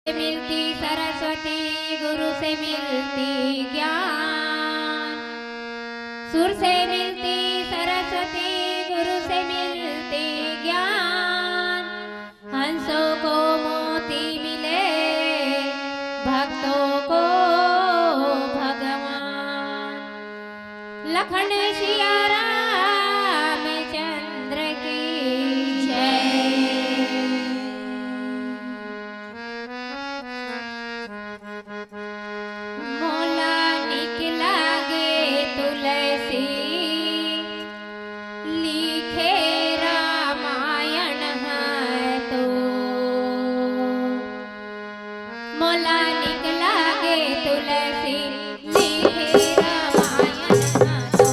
मिलती सरस्वती गुरु से मिलती ज्ञान। सुर से मिलती सरस्वती गुरु से मिलती ज्ञान। हंसों को मोती मिले भक्तों को भगवान। लखन सिया रामचंद्र की जय। मोला निकला गे तुलसी लिखे रामायण है तो। मोला निकला गे तुलसी लिखे रामायण है तो।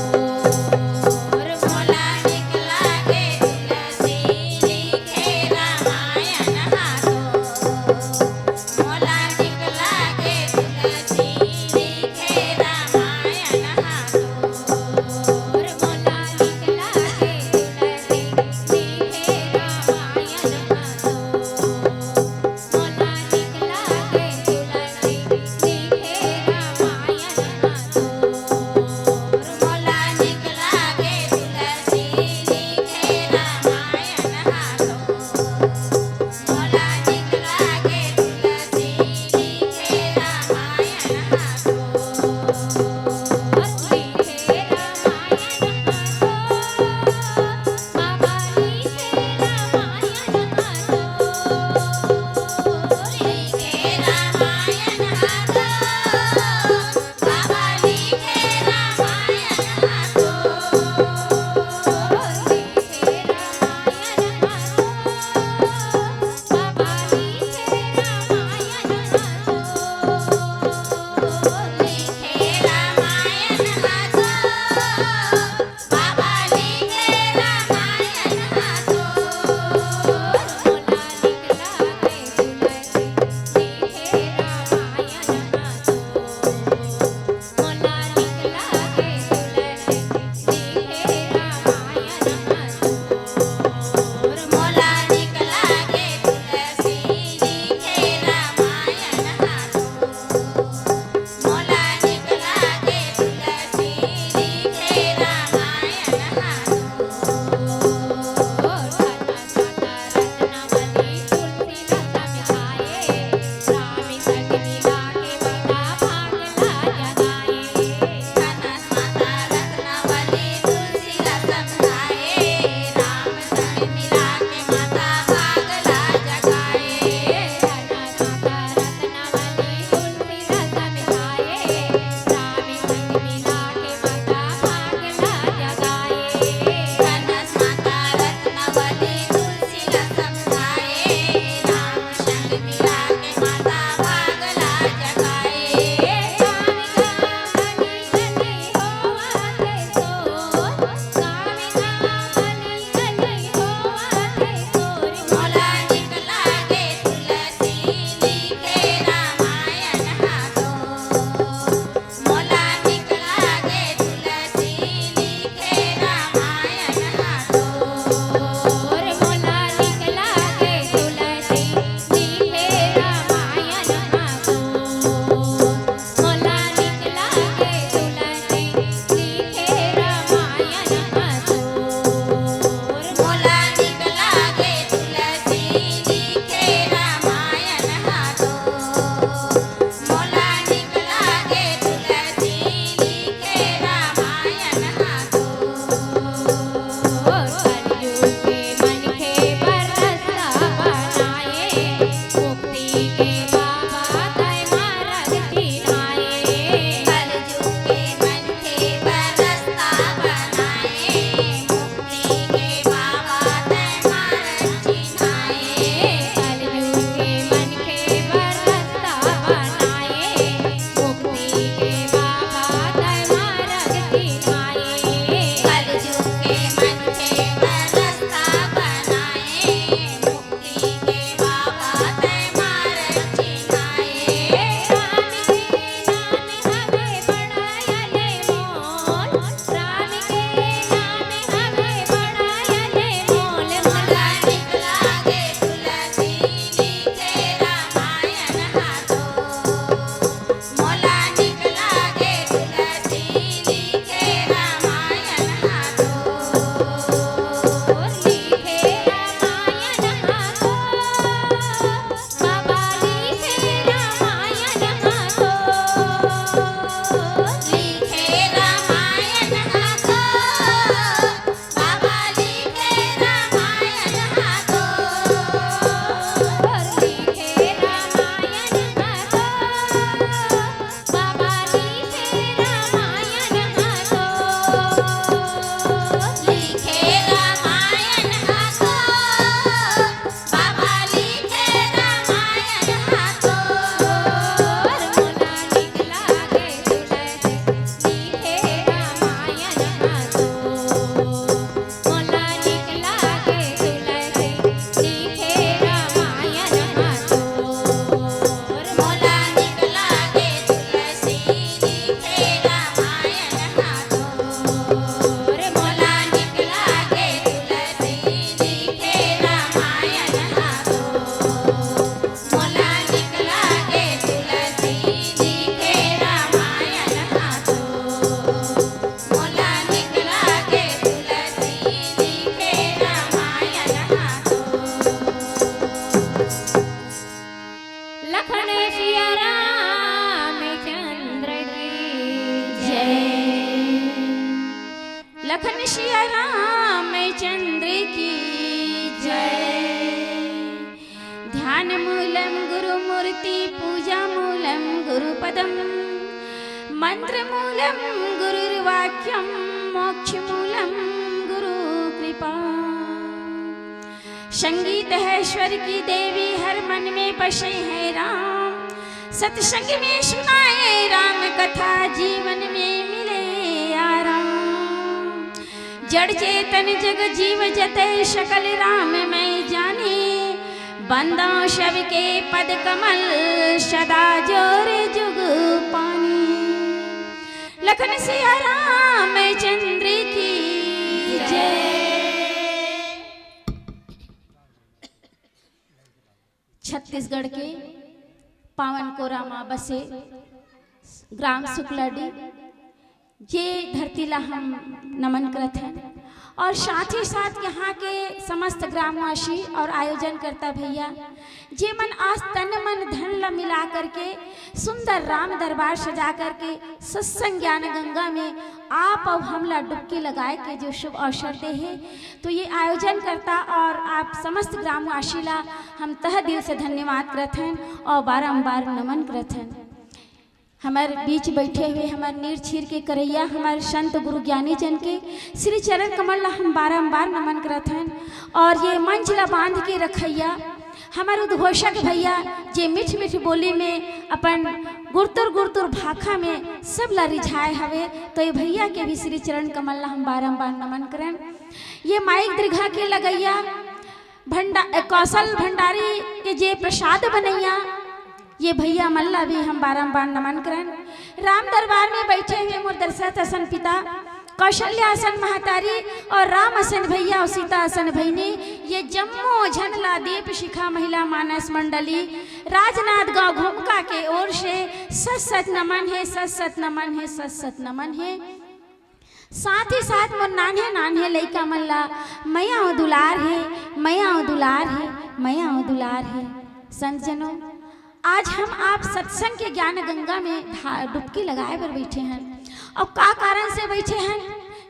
ध्यानमूलं गुरुमूर्ति पूजामूलं गुरुपदं मंत्रमूलं गुरुर्वाक्यं मोक्षमूलं गुरुकृपा। संगीत है स्वर की देवी हर मन में बसे है राम, सत्संग में सुनाए राम कथा जीवन में मिले आराम। जड़ चेतन जग जीव जतय सकल राम मैं जाने, बंदा शब के पद कमल सदा जोर जुग पानी। लखन सिया राम चंद्र की जय। छत्तीसगढ़ के पावन कोरामा बसे ग्राम शुक्लाडी ये धरती ला हम नमन करत हैं, और साथ ही साथ यहाँ के समस्त ग्रामवासी और आयोजन करता भैया जे मन आज तन मन धन ला मिला करके सुंदर राम दरबार सजा करके सत्संग ज्ञान गंगा में आप और हमला डुबकी लगाए के जो शुभ अवसर दे है, तो ये आयोजन करता और आप समस्त ग्रामवासी ला हम तह दिल से धन्यवाद करत हैं और बारंबार नमन करत हैं। हमारे बीच बैठे हुए हमारे नीर छीर के करैया हमारे संत गुरु ज्ञानी जन के श्री चरण कमल ला हम बारंबार नमन करत हैं, और ये मंच ला बांध के रखैया हमारे उद्घोषक भैया जे मिठ मिठ बोली में अपन गुरतुर भाखा में सब ला रिझाए हवे, तो ये भैया के भी श्री चरण कमल ला हम बारंबार नमन करें। ये माइक दीर्घा के लगैया कौशल भंडारी के जे प्रसाद बनैया ये भैया मल्ला भी हम बारंबार नमन करें। राम दरबार में बैठे हुए मोर दशरथ असन पिता, कौशल्या असन महतारी और राम असन भैया और सीता असन भैनी, ये जम्मो झनला दीप शिखा महिला मानस मंडली राजनाथ गांव घुमका के ओर से सत सत नमन है, सत सत नमन है, सत सत नमन है। साथ ही साथ मोर नान्हे नान्हे लइका मल्ला मैया और दुलार है, मैया और दुलार है, मैया और दुलार है। संत जनों, आज हम आप सत्संग के ज्ञान गंगा में डुबकी लगाए पर बैठे हैं, और का कारण से बैठे हैं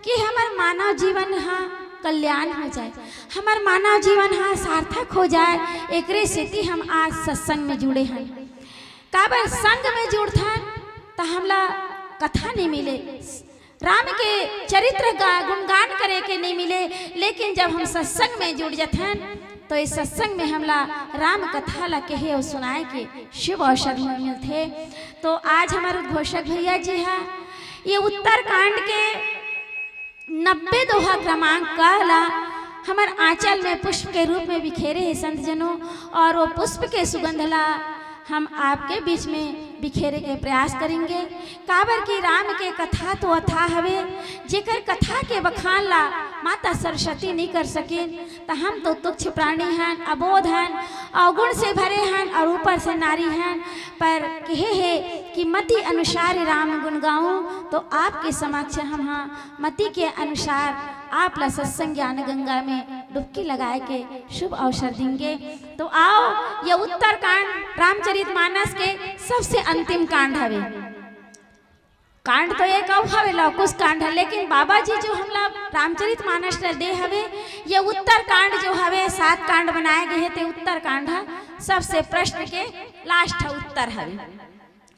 कि हमार मानव जीवन हाँ कल्याण हो जाए, हमार मानव जीवन हाँ सार्थक हो जाए। एकरे सेती हम आज सत्संग में जुड़े हैं। काबर संग में जुड़थन तो हमला कथा नहीं मिले, राम के चरित्र का गुणगान करे के नहीं मिले, लेकिन जब हम सत्संग में जुड़ जाथन तो इस सत्संग में हमला राम कथा ला कहे और सुनाए के शुभ अवसर मिलते। तो आज हमारे उद्घोषक भैया जी हैं, ये उत्तरकांड के 90 दोहा क्रमांक कहला हमार आंचल में पुष्प के रूप में बिखेरे हैं संत जनों, और वो पुष्प के सुगंध ला हम आपके बीच में बिखेरे के प्रयास करेंगे। काबर की राम के कथा तो अथा हवे, जेकर कथा के बखान ला माता सरस्वती नहीं कर सके, तो हम तो तुच्छ प्राणी हैं, अबोध हैं, अवगुण से भरे हैं और ऊपर से नारी हैं। पर कहे है कि मति अनुसार राम गुण गाऊं, तो आपके समक्ष हम हाँ मति के अनुसार आप ला सत्संग ज्ञान गंगा में डुबकी लगाए के शुभ अवसर देंगे। तो आओ, ये उत्तरकांड रामचरितमानस के सबसे अंतिम कांड हवे। कांड तो एक हवे लौकुश कांड है, लेकिन बाबा जी जो हमला रामचरितमानस दे हवे, ये उत्तरकांड जो हवे 7 कांड बनाए गए थे। उत्तरकांड सबसे प्रश्न के लास्ट उत्तर हवे,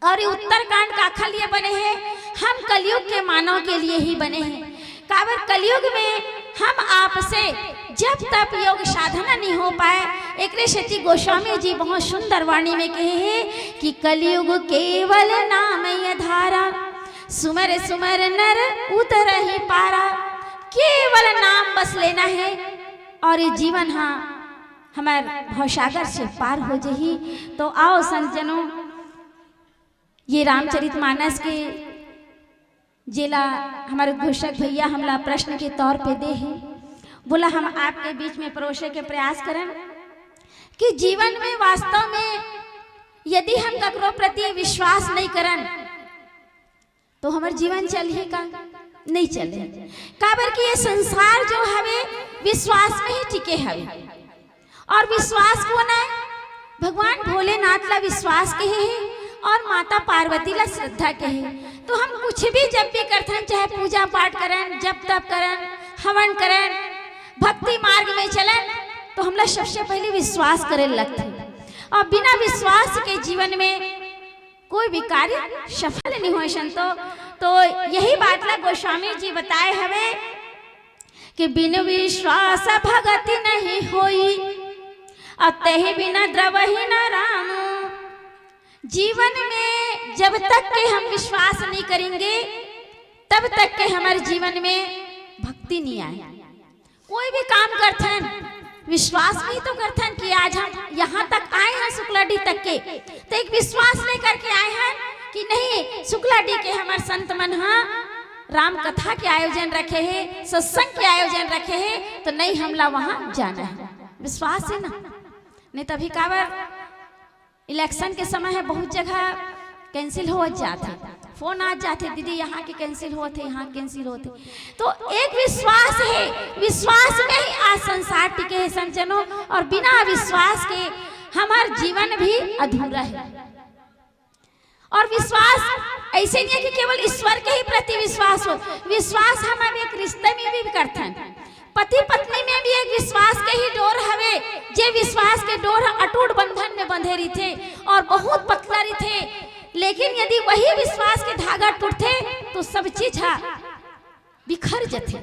और ये उत्तरकांड का लिए बने हैं, हम कलयुग के मानव के लिए ही बने हैं। काबर कलयुग में हम आपसे जब तक योग साधना नहीं हो पाए, एक शेती गोस्वामी जी बहुत सुंदर वाणी में कहे हैं कि कलयुग केवल नाम ये धारा, सुमर सुमर नर उतर ही पारा। केवल नाम बस लेना है और ये जीवन हाँ हमारे भवसागर से पार हो जाही। तो आओ संत जनों, ये रामचरितमानस के जिला हमारे घोषक भैया हमला प्रश्न के तौर पे दे है, बोला हम आपके बीच में परोसे के प्रयास करें कि जीवन में वास्तव में यदि हम ककरो प्रति विश्वास नहीं करें तो हमारे जीवन चलिए का नहीं चले। काबर कि ये संसार जो हवे विश्वास में ही टिके हवे, और विश्वास को ना भगवान भोलेनाथ ला विश्वास कहे है और माता पार्वती ला श्रद्धा कहे। तो हम कुछ भी जब भी करते हैं, चाहे पूजा पाठ करें, जप तप करें, हवन करें, भक्ति मार्ग में चलें, तो हमला सबसे पहले विश्वास करे लगते हैं। और बिना विश्वास के जीवन में कोई भी कार्य सफल नहीं हो संतो। तो यही बात ला गोस्वामी जी बताए हवे कि बिन विश्वास भगति नहीं होई, अतहि बिना द्रवहि न राम। जीवन में जब तक के हम विश्वास नहीं करेंगे तब तक के हमारे जीवन में भक्ति नहीं आए। कोई भी काम करते हैं विश्वास नहीं तो करते हैं कि आज हम यहाँ तक आए हैं शुक्लाडी तक के, तो एक विश्वास लेकर के आए हैं कि नहीं शुक्लाडी के हमारे संत मन हाँ राम कथा के आयोजन रखे हैं, सत्संग के आयोजन रखे हैं, तो नहीं हमला वहां जाना है। विश्वास है ना, नहीं तभी काबर इलेक्शन के समय है बहुत जगह कैंसिल हो जाते, फोन आ जाते दीदी यहाँ के कैंसिल होते, यहाँ कैंसिल होते। तो एक विश्वास है, विश्वास में ही आज संसार टिके है संजनों, और बिना विश्वास के हमारा जीवन भी अधूरा है। और विश्वास ऐसे नहीं है कि केवल ईश्वर के ही प्रति विश्वास हो, विश्वास हमारे एक रिश्ते में भी करते हैं। पति पत्नी में भी एक विश्वास के ही डोर हवे, जे विश्वास के डोर अटूट बंधन में बंधे रही थे और बहुत पतला रही थे। लेकिन यदि वही विश्वास के धागा टूटते तो सब चीज बिखर जाते।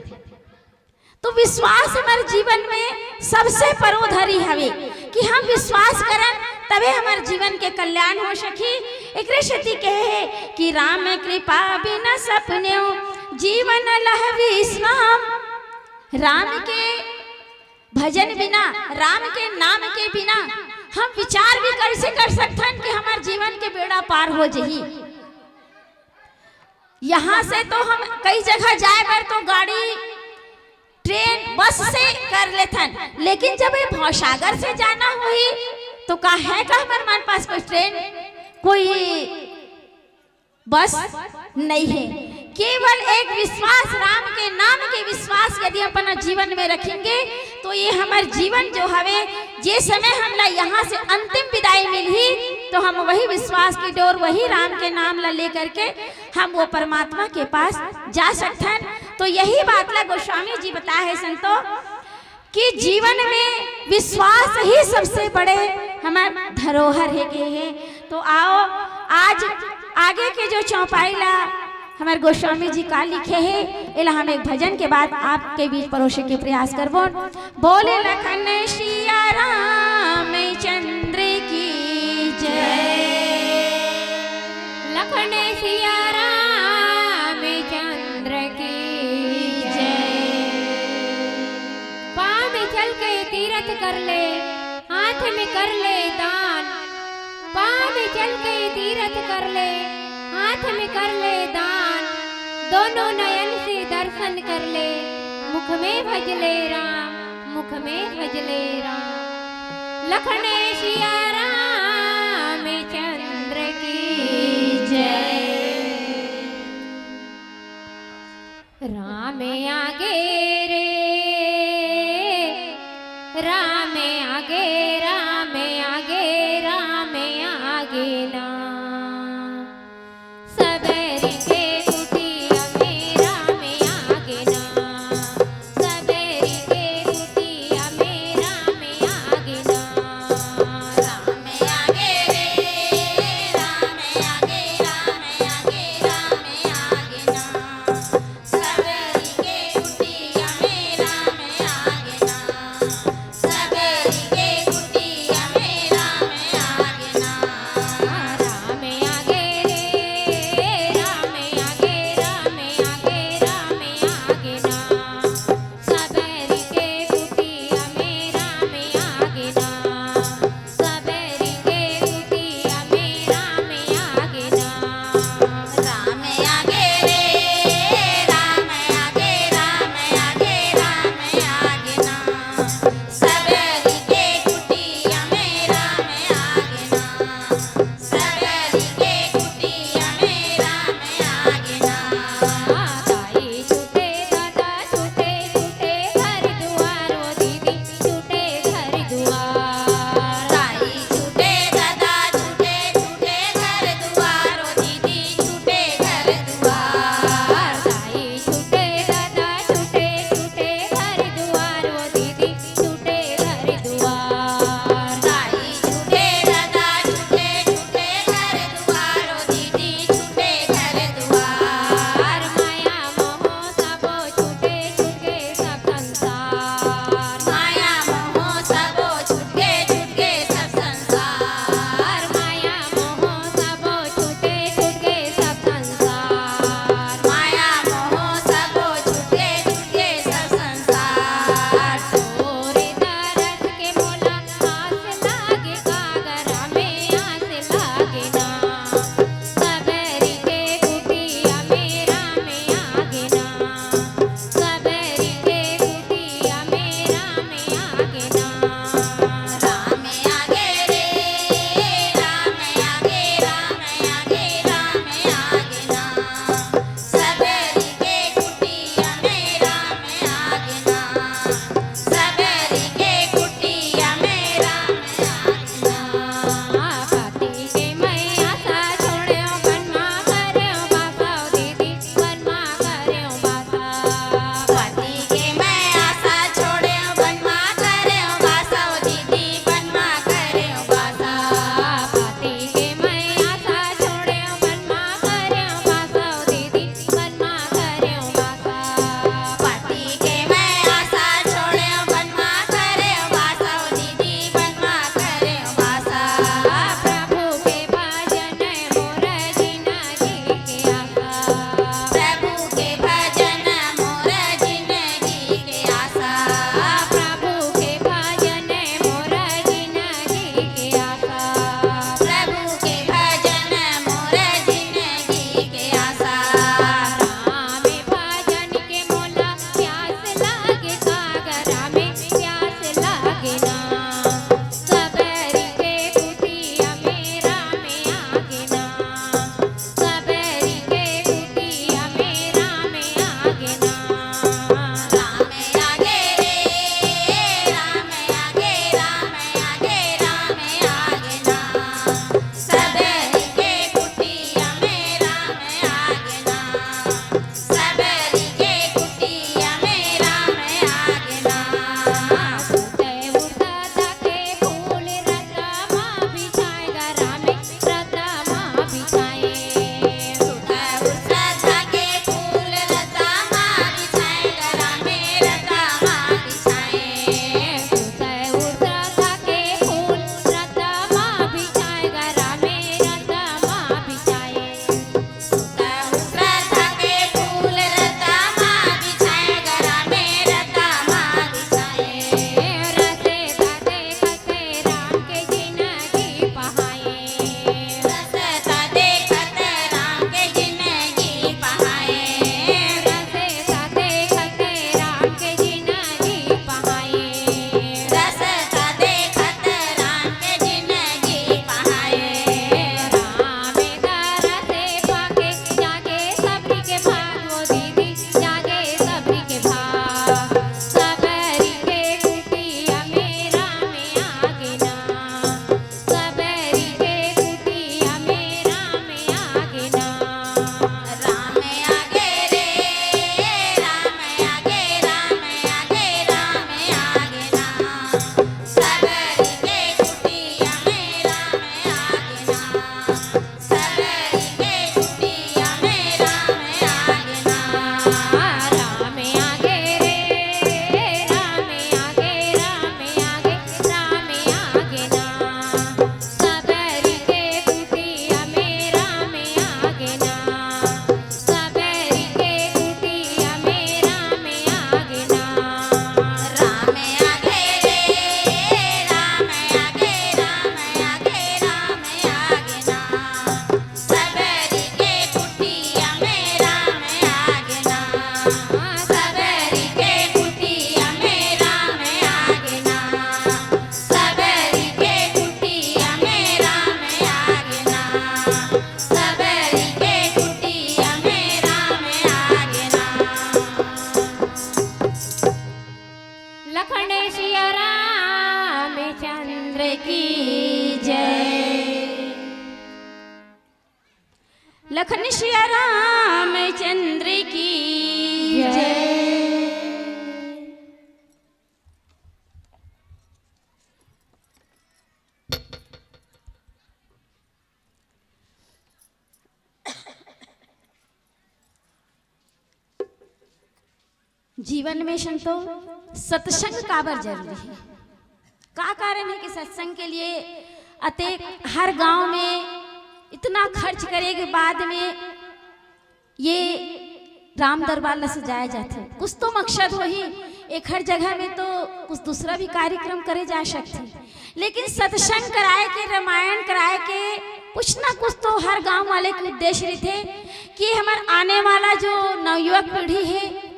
तो विश्वास हमारे जीवन में सबसे परोधरी हवे कि हम विश्वास करें तबे हमारे जीवन के कल्याण हो सकी। एक ऋषि कहे कि राम कृपा बिना सपने जीवन लह विश्राम। राम के भजन बिना, राम के नाम के बिना हम विचार भी कैसे कर सकते हैं कि हमारे जीवन के बेड़ा पार हो जाही। यहाँ से तो हम कई जगह जाए पर तो गाड़ी ट्रेन बस से कर लेते हैं, लेकिन जब ये भवसागर से जाना हुई तो का है का हमारे मन पास कोई ट्रेन कोई बस नहीं है। केवल एक विश्वास, राम के नाम के विश्वास यदि अपना जीवन में रखेंगे तो ये हमारे जीवन जो हवे जे समय हमला यहाँ से अंतिम विदाई मिली तो हम वही विश्वास की डोर, वही राम के नाम ला लेकर के हम वो परमात्मा के पास जा सकते हैं। तो यही बात ला गोस्वामी जी बताए है संतो कि जीवन में विश्वास ही सबसे बड़े हमारे धरोहर है। तो आओ आज आगे के जो चौपाई ला हमारे गोस्वामी जी का लिखे हैं, इला हम एक भजन के बाद आपके बीच परोसे के प्रयास करबो। बोले लखन सिया राम चंद्र की जय, लखन सिया राम चंद्र की जय। पाँव में चल के तीरथ कर ले, हाथ में कर ले दान। पाँव में चल के तीरथ कर ले, हाथ में कर ले दान। दोनों नयन से दर्शन कर ले, मुख में भज ले राम, मुख में भज ले राम। लखन सिया राम चंद्र की जय। राम आगे रे, राम आगे, राम आगे, राम आगे ना। सबेरी के कुटिया में राम आगे ना, सबेरी के कुटिया में राम आगे ना। राम सिया रामचंद्र की जय। जीवन में संतो सत्संग काबर जरूरी है। का कारण है कि सत्संग के लिए अतेक हर गांव में इतना खर्च करे के बाद में ये राम दरबार ला सजाया जाता है। कुछ तो मकसद हो ही, एक हर जगह में तो कुछ दूसरा भी कार्यक्रम करे जा सकते, लेकिन सत्संग कराए के, रामायण कराए के कुछ ना कुछ तो हर गांव वाले के उद्देश्य रहते कि हमारे आने वाला जो नवयुवक पीढ़ी है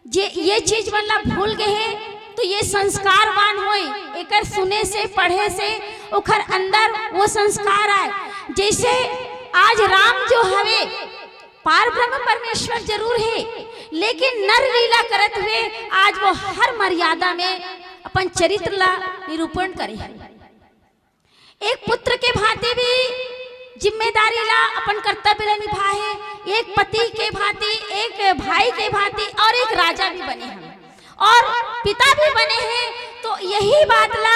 ये चीज मतलब भूल गए हैं, तो ये संस्कारवान होए, एकर सुने से पढ़े से ओकर अंदर वो संस्कार आए। जैसे आज राम जो हवे पार ब्रह्म परमेश्वर जरूर है, लेकिन नर लीला करत हुए आज वो हर मर्यादा में अपन चरित्र ला निरूपण करे है। एक पुत्र के भांति भी जिम्मेदारी ला अपन कर्तव्य ला निभा है, एक पति के भांति, एक भाई के भांति और एक राजा भी बने हैं और पिता भी बने हैं। तो यही बात ला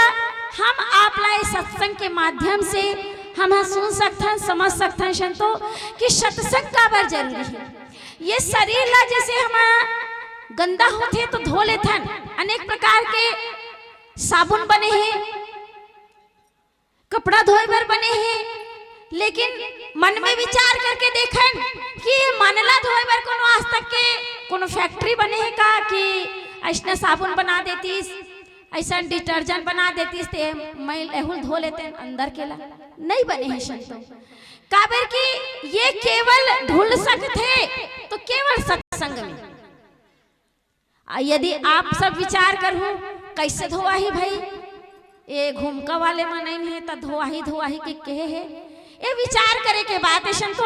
हम आप ला सत्संग के माध्यम से हम सुन सकते हैं, समझ सकते हैं संतो कि सत्संग काबर जरूरी है। ये शरीर ला जैसे हमारा गंदा होते तो धो लेते हैं, अनेक प्रकार के साबुन बने हैं, कपड़ा धोए भर बने हैं, लेकिन मन में विचार करके देखें कि ये मनला धोए भर कोनो आज तक के कोनो फैक्ट्री बने है का कि ऐसा साबुन बना देतीस, ऐसा डिटर्जेंट बना देतीस ते मैल एहुल धो लेते हैं अंदर के ला नहीं बने हैं संतो। काबर कि ये केवल धुल सकते तो केवल सत्संग में। यदि आप सब विचार करूं कैसे धोवाही भाई, ये घूमका वाले मनइन है तो धोवाही के कहे है, ये विचार करे के बात है संतो।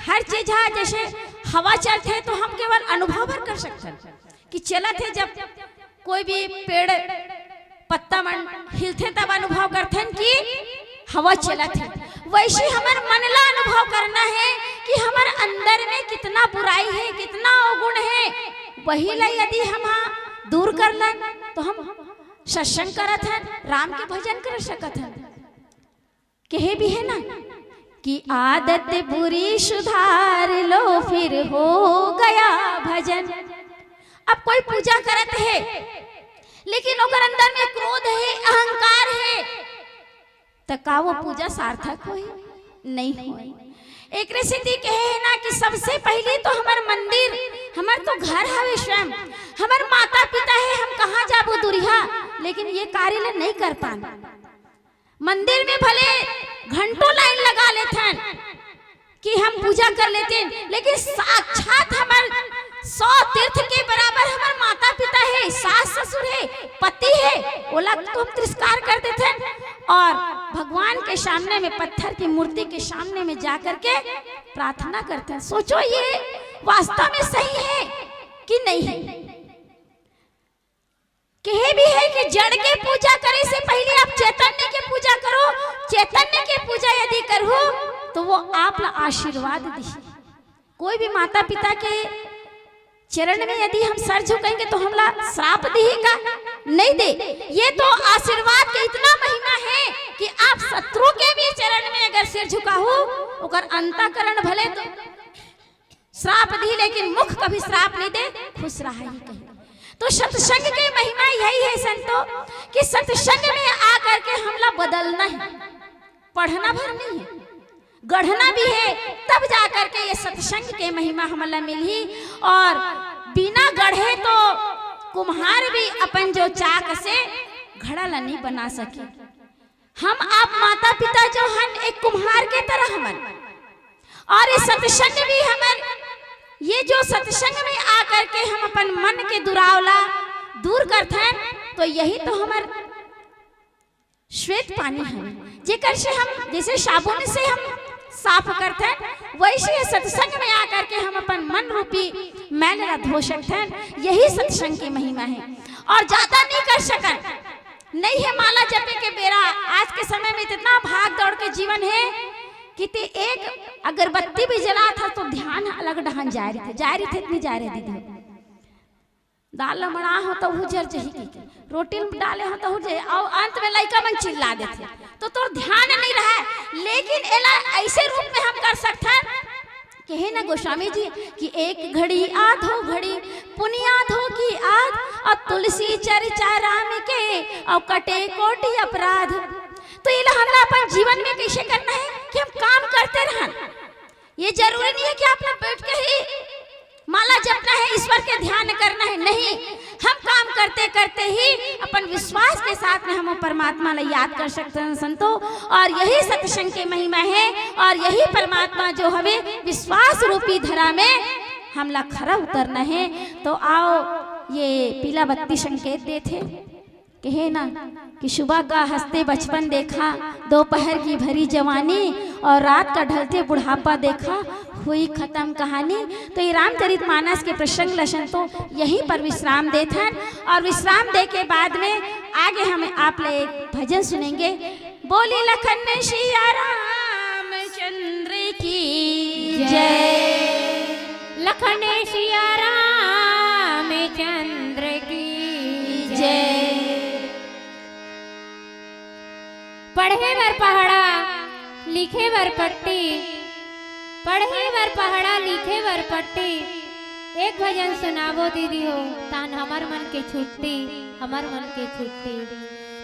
हर चीज है जैसे हवा चलते है तो हम केवल अनुभव भर कर सकते हैं कि चलत है, जब कोई भी पेड़ पत्ता मन हिलते तब अनुभव करते हैं कि हवा चलत है। वैसे हमारे मन ला अनुभव करना है कि हमारे अंदर में कितना बुराई है, कितना अवगुण है, वही ला यदि हम दूर कर लें तो हम सत्संग करत हैं, राम के भजन कर सकत हैं। कहे भी है ना कि आदत बुरी सुधार लो फिर हो गया भजन। अब कोई पूजा करत है लेकिन ओकर अंदर में क्रोध है, अहंकार है, तो का वो पूजा सार्थक होई? नहीं होई। एक रेसिपी कहे है ना कि सबसे पहले तो हमार मंदिर, हमार तो घर हवे स्वयं, हमार माता पिता है, हम कहाँ जाबो दुरिहा, लेकिन ये कार्य नहीं कर पाना। मंदिर में भले घंटों लाइन लगा लेते हैं कि हम पूजा कर लेते हैं, लेकिन साक्षात हमार 100 तीर्थ के बराबर हमारे माता पिता है, सास ससुर है, पति है, वो लोग तो हम तिरस्कार कर देते हैं और भगवान के सामने में, पत्थर की मूर्ति के सामने में जाकर के प्रार्थना करते हैं। सोचो ये वास्तव में सही है कि नहीं है? कहे भी है कि जड़ के पूजा करे से पहले आप चैतन्य के पूजा करो। चैतन्य के पूजा यदि करो तो वो आप ला आशीर्वाद दी। कोई भी माता पिता के चरण में यदि हम सर झुकाएंगे तो हमला श्राप देगा? नहीं दे। ये तो आशीर्वाद के इतना महिमा है कि आप शत्रु के भी चरण में अगर सिर झुकाओ, ओकर अंतःकरण भले तो श्राप दी, लेकिन मुख कभी श्राप नहीं दे, खुश रहा ही कहे। तो सत्संग की महिमा यही है संतो कि सत्संग में आकर के हमला बदलना है, पढ़ना भर नहीं है, गढ़ना भी है, तब जाकर के ये सत्संग के महिमा हमला मिली। और बिना गढ़े तो कुम्हार भी अपन जो चाक से घड़ा ला नहीं बना सके। हम आप माता पिता जो हम एक कुम्हार के तरह हमन, और ये सत्संग भी हमन, ये जो सत्संग में आकर के हम अपन मन के दुरावला दूर करते हैं, तो यही तो हमार श्वेत पानी है, जेकर से हम जैसे साबुन से हम साफ करते हैं, वैसे सत्संग में आकर के हम अपन मन रूपी मैल धो सकते हैं। यही सत्संग की महिमा है और ज्यादा नहीं कर सकन। नहीं है माला जपे के बेरा। आज के समय में इतना भाग दौड़ के जीवन है कि ते एक अगरबत्ती भी जला था तो ध्यान अलग ढहान जा रही थे इतनी जा रही दीदी। दाल मड़ा हो तो जर जही की रोटी में डाले हो तो और अंत में लड़का मन चिल्ला देते तो ध्यान नहीं रहा। लेकिन एला ऐसे रूप में हम कर सकते हैं कहे ना गोस्वामी जी कि एक घड़ी आधो घड़ी पुनियाधो की आध और तुलसी चर्चा राम के और कटे कोटि अपराध। तो ये हमरा अपन जीवन में कैसे करना है कि हम काम करते रहन। ये जरूरी नहीं है कि आपने बैठ के ही माला जपना है, ईश्वर के ध्यान करना है, नहीं। हम काम करते करते ही अपन विश्वास के साथ में हम परमात्मा ने याद कर सकते हैं संतो। और यही सत्संग की महिमा है और यही परमात्मा जो हमें विश्वास रूपी धरा में हमला खरा उतरना है। तो आओ ये पीला बत्ती संकेत देते कहे ना कि सुबह का हंसते बचपन देखा, दोपहर की भरी जवानी और रात का ढलते बुढ़ापा देखा, हुई खत्म कहानी। तो ये रामचरितमानस के प्रसंग लक्षण तो यहीं पर विश्राम देते हैं। और विश्राम दे के बाद में आगे हम आप ले भजन सुनेंगे। बोली लखन सिया रामचंद्र की जय, लखन सिया रामचंद्र की जय। पढ़े वर पहाड़ा लिखे वर पट्टी, पढ़े वर पहाड़ा लिखे वर पट्टी। एक भजन सुनावो दीदी हो तान हमार मन के छुट्टी, हमार मन के छुट्टी।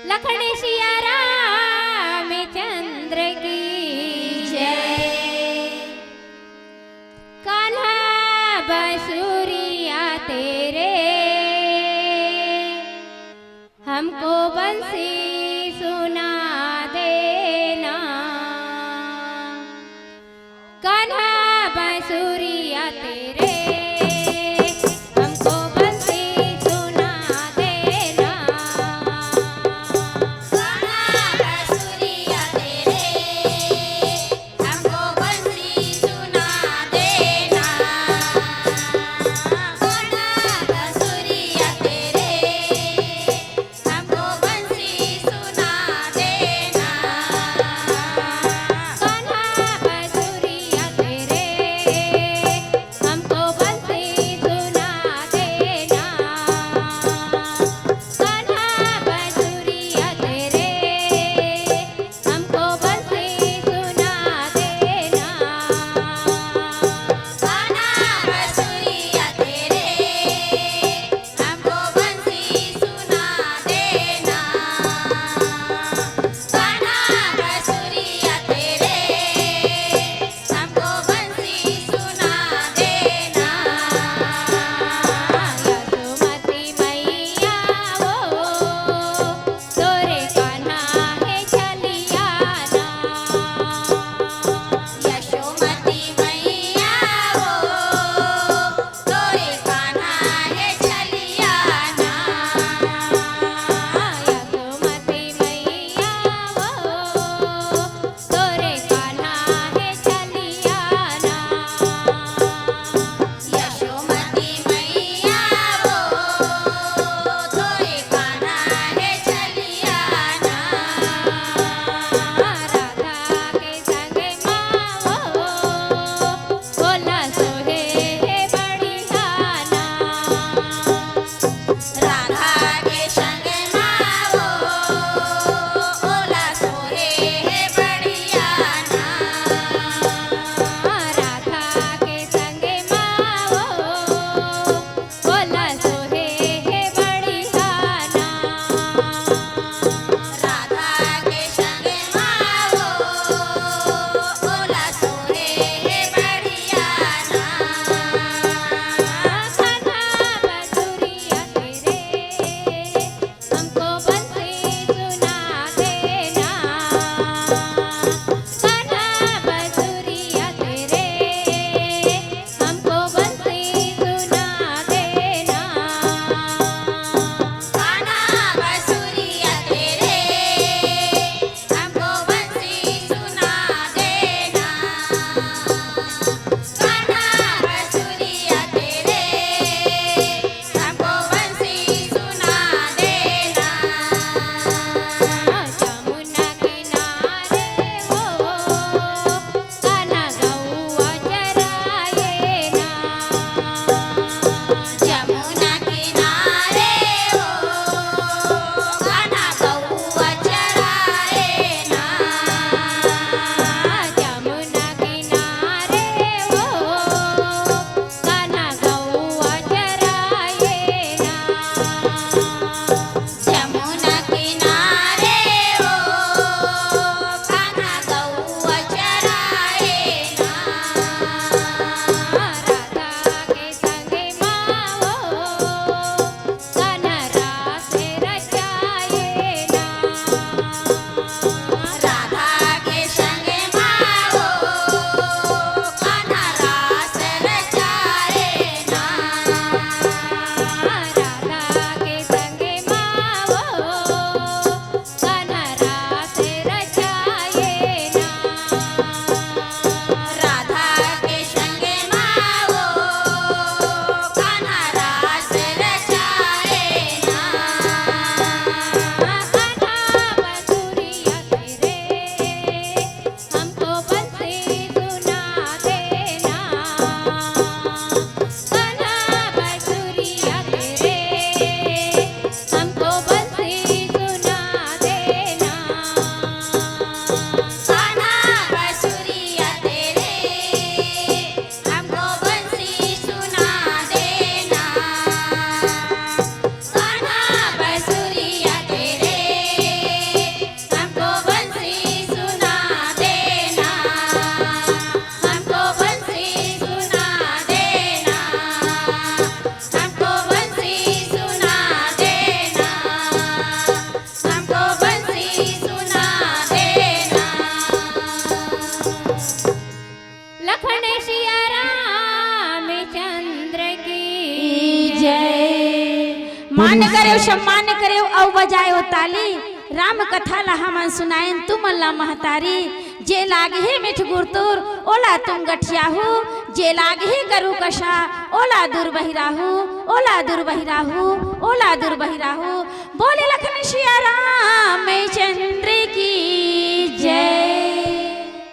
लखन सिया रामचंद्र की जय। कान्हा बंसुरिया तेरे हमको बंसी सुना देना। कान्हा बंसुरिया तेरे हमको बंसी सुना देना। कान्हा मान करे सम्मान करे औ बजाए हो ताली राम कथा ला हमन सुनाएन तुम अल्लाह महतारी जे लागे मिठ गुरतुर ओला तुम गठियाहू जे लागे करू कशा ओला दूर बहिराहू ओला दूर बहिराहू ओला दूर बहिराहू बोले लखन सिया राम चंद्र की जय।